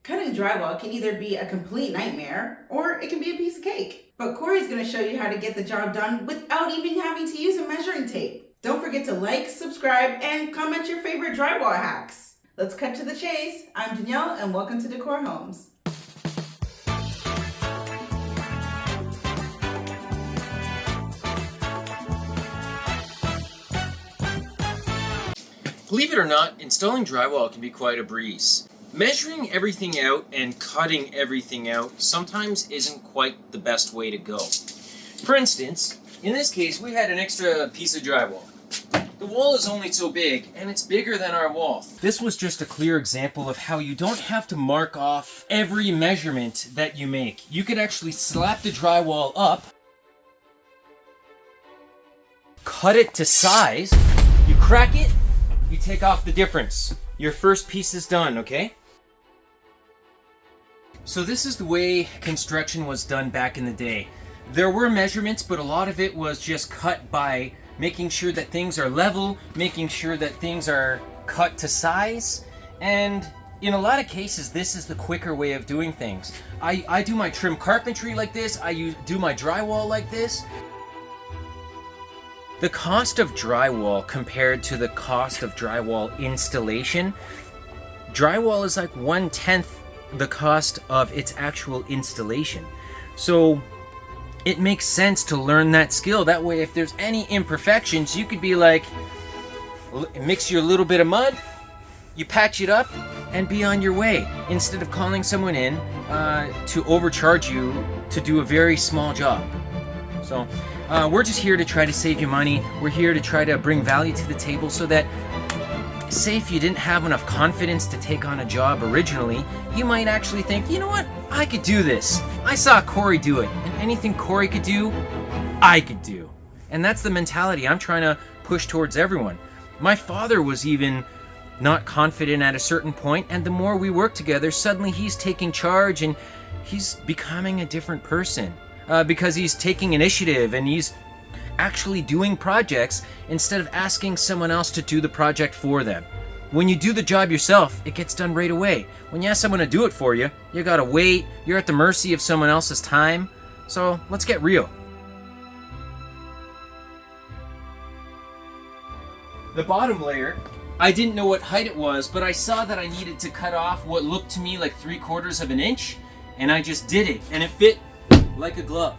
Cutting drywall can either be a complete nightmare or it can be a piece of cake. But Corey's going to show you how to get the job done without even having to use a measuring tape. Don't forget to like, subscribe, and comment your favorite drywall hacks. Let's cut to the chase. I'm Danielle and welcome to De-cor Homes. Believe it or not, installing drywall can be quite a breeze. Measuring everything out and cutting everything out sometimes isn't quite the best way to go. For instance, in this case, we had an extra piece of drywall. The wall is only so big, and it's bigger than our wall. This was just a clear example of how you don't have to mark off every measurement that you make. You could actually slap the drywall up, cut it to size, you crack it, you take off the difference. Your first piece is done, okay? So this is the way construction was done back in the day. There were measurements, but a lot of it was just cut by making sure that things are level, making sure that things are cut to size, and in a lot of cases, this is the quicker way of doing things. I do my trim carpentry like this, I do my drywall like this. The cost of drywall compared to the cost of drywall installation, drywall is like 1/10 the cost of its actual installation. So it makes sense to learn that skill. That way, if there's any imperfections, you could be like, mix your little bit of mud, you patch it up, and be on your way, instead of calling someone in to overcharge you to do a very small job. So we're just here to try to save you money. We're here to try to bring value to the table so that, say if you didn't have enough confidence to take on a job originally, you might actually think, you know what, I could do this. I saw Corey do it, and anything Corey could do, I could do. And that's the mentality I'm trying to push towards everyone. My father was even not confident at a certain point, and the more we work together, suddenly he's taking charge and he's becoming a different person. Because he's taking initiative and he's actually doing projects instead of asking someone else to do the project for them. When you do the job yourself, it gets done right away. When you ask someone to do it for you, you gotta wait, you're at the mercy of someone else's time. So let's get real. The bottom layer, I didn't know what height it was, but I saw that I needed to cut off what looked to me like 3/4 of an inch, and I just did it, and it fit like a glove.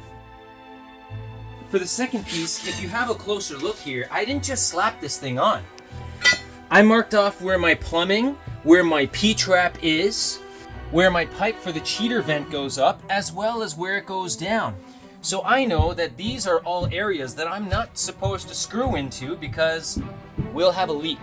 For the second piece, if you have a closer look here, I didn't just slap this thing on. I marked off where my plumbing, where my P-trap is, where my pipe for the cheater vent goes up, as well as where it goes down. So I know that these are all areas that I'm not supposed to screw into because we'll have a leak.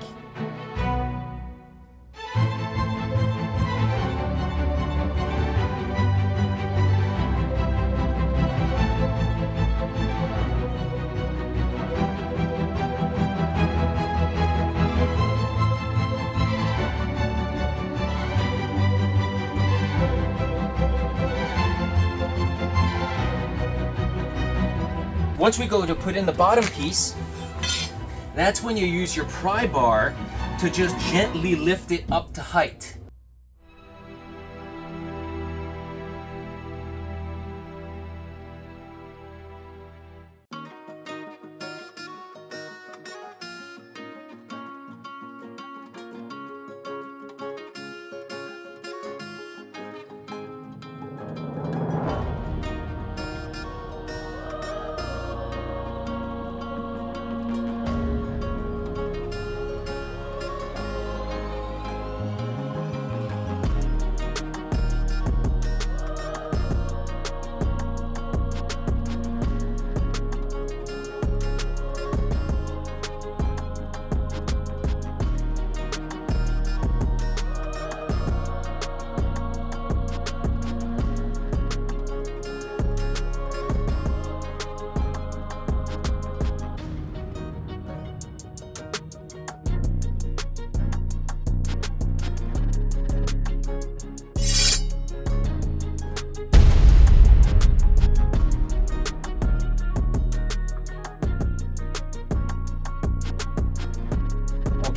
Once we go to put in the bottom piece, that's when you use your pry bar to just gently lift it up to height.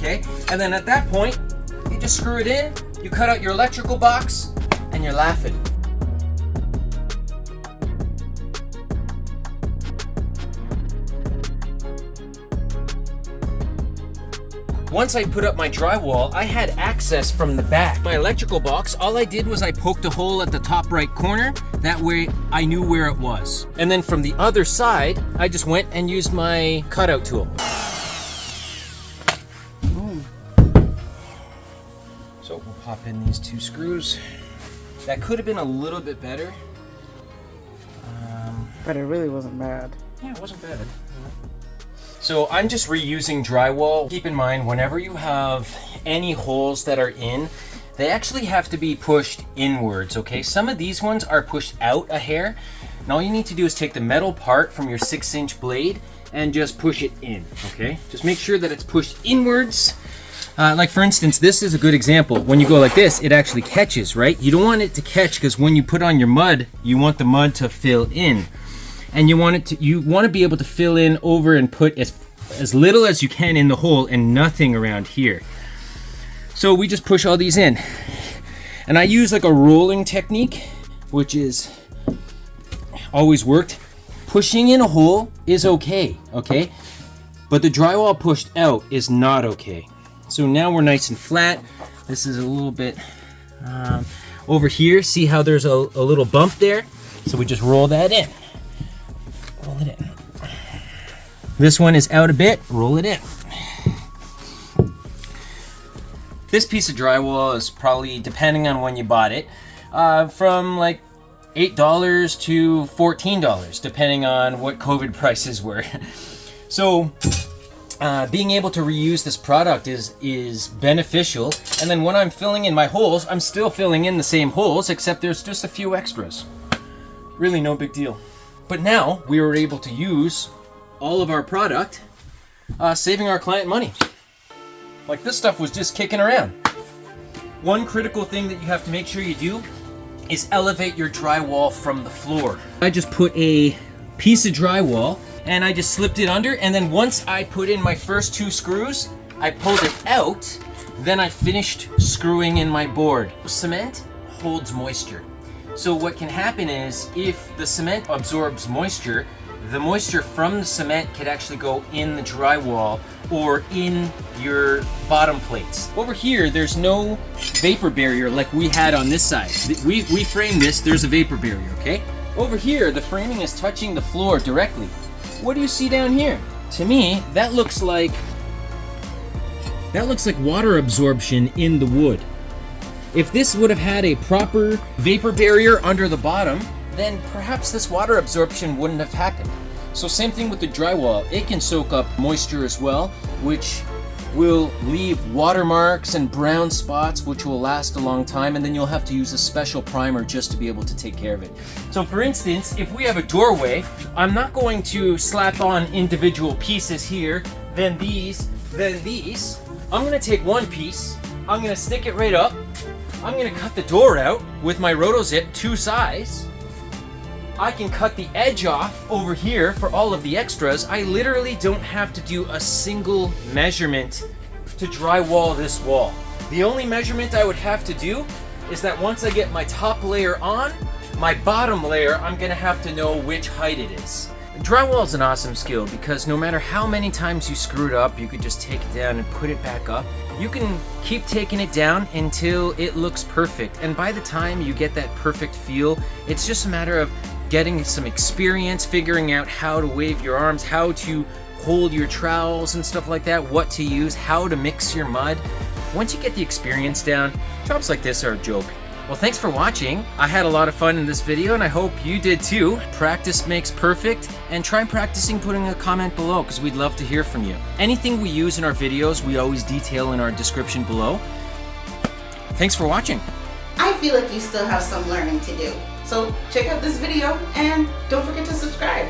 Okay, and then at that point, you just screw it in, you cut out your electrical box, and you're laughing. Once I put up my drywall, I had access from the back. My electrical box, all I did was I poked a hole at the top right corner. That way I knew where it was. And then from the other side, I just went and used my cutout tool. So we'll pop in these 2 screws. That could have been a little bit better. But it really wasn't bad. Yeah, it wasn't bad. So I'm just reusing drywall. Keep in mind, whenever you have any holes that are in, they actually have to be pushed inwards, okay? Some of these ones are pushed out a hair. And all you need to do is take the metal part from your 6-inch blade and just push it in, okay? Just make sure that it's pushed inwards. Like for instance, this is a good example. When you go like this, it actually catches, right? You don't want it to catch because when you put on your mud, you want the mud to fill in. And you want to be able to fill in over and put as little as you can in the hole and nothing around here. So we just push all these in. And I use like a rolling technique, which is always worked. Pushing in a hole is okay? But the drywall pushed out is not okay. So now we're nice and flat. This is a little bit over here. See how there's a little bump there? So we just roll that in. Roll it in. This one is out a bit, roll it in. This piece of drywall is probably, depending on when you bought it, from like $8 to $14, depending on what COVID prices were. So being able to reuse this product is beneficial. And then when I'm filling in my holes, I'm still filling in the same holes, except there's just a few extras. Really no big deal. But now we were able to use all of our product, saving our client money. Like this stuff was just kicking around. One critical thing that you have to make sure you do is elevate your drywall from the floor. I just put a piece of drywall and I just slipped it under, and then once I put in my first 2 screws, I pulled it out, then I finished screwing in my board. Cement holds moisture. So what can happen is if the cement absorbs moisture, the moisture from the cement could actually go in the drywall or in your bottom plates. Over here, there's no vapor barrier like we had on this side. We framed this, there's a vapor barrier, okay? Over here, the framing is touching the floor directly. What do you see down here? To me, that looks like water absorption in the wood. If this would have had a proper vapor barrier under the bottom, then perhaps this water absorption wouldn't have happened. So same thing with the drywall. It can soak up moisture as well, which will leave watermarks and brown spots, which will last a long time, and then you'll have to use a special primer just to be able to take care of it. So for instance, if we have a doorway, I'm not going to slap on individual pieces here, then these. I'm gonna take one piece, I'm gonna stick it right up, I'm gonna cut the door out with my RotoZip 2 size. I can cut the edge off over here for all of the extras. I literally don't have to do a single measurement to drywall this wall. The only measurement I would have to do is that once I get my top layer on, my bottom layer, I'm gonna have to know which height it is. Drywall is an awesome skill because no matter how many times you screw it up, you could just take it down and put it back up. You can keep taking it down until it looks perfect. And by the time you get that perfect feel, it's just a matter of getting some experience, figuring out how to wave your arms, how to hold your trowels and stuff like that, what to use, how to mix your mud. Once you get the experience down, jobs like this are a joke. Well, thanks for watching. I had a lot of fun in this video and I hope you did too. Practice makes perfect, and try practicing putting a comment below because we'd love to hear from you. Anything we use in our videos, we always detail in our description below. Thanks for watching. I feel like you still have some learning to do. So check out this video and don't forget to subscribe.